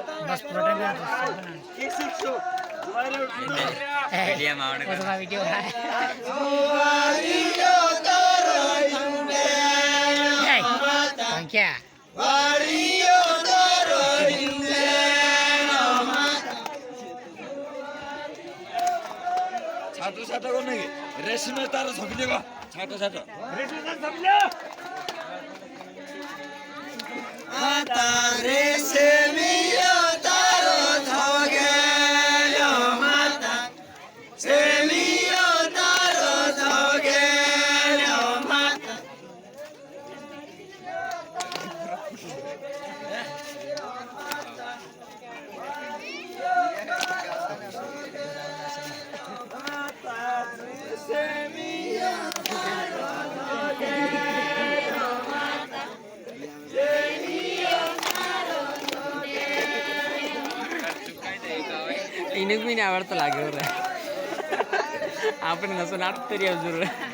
बस प्रोटीन का मीडिया में आने उसका वीडियो है क्या छाटो छाटो करने की रेस में तार झोंकने का छाटो छाटो रेस में झोंकने तारे से मियो तारो झोंके लो माता से मियो तारो झोंके लो माता इन्हें भी नहीं आवड़ता लगे हो रहा है आपने नसो नाट तेरी अब जरूर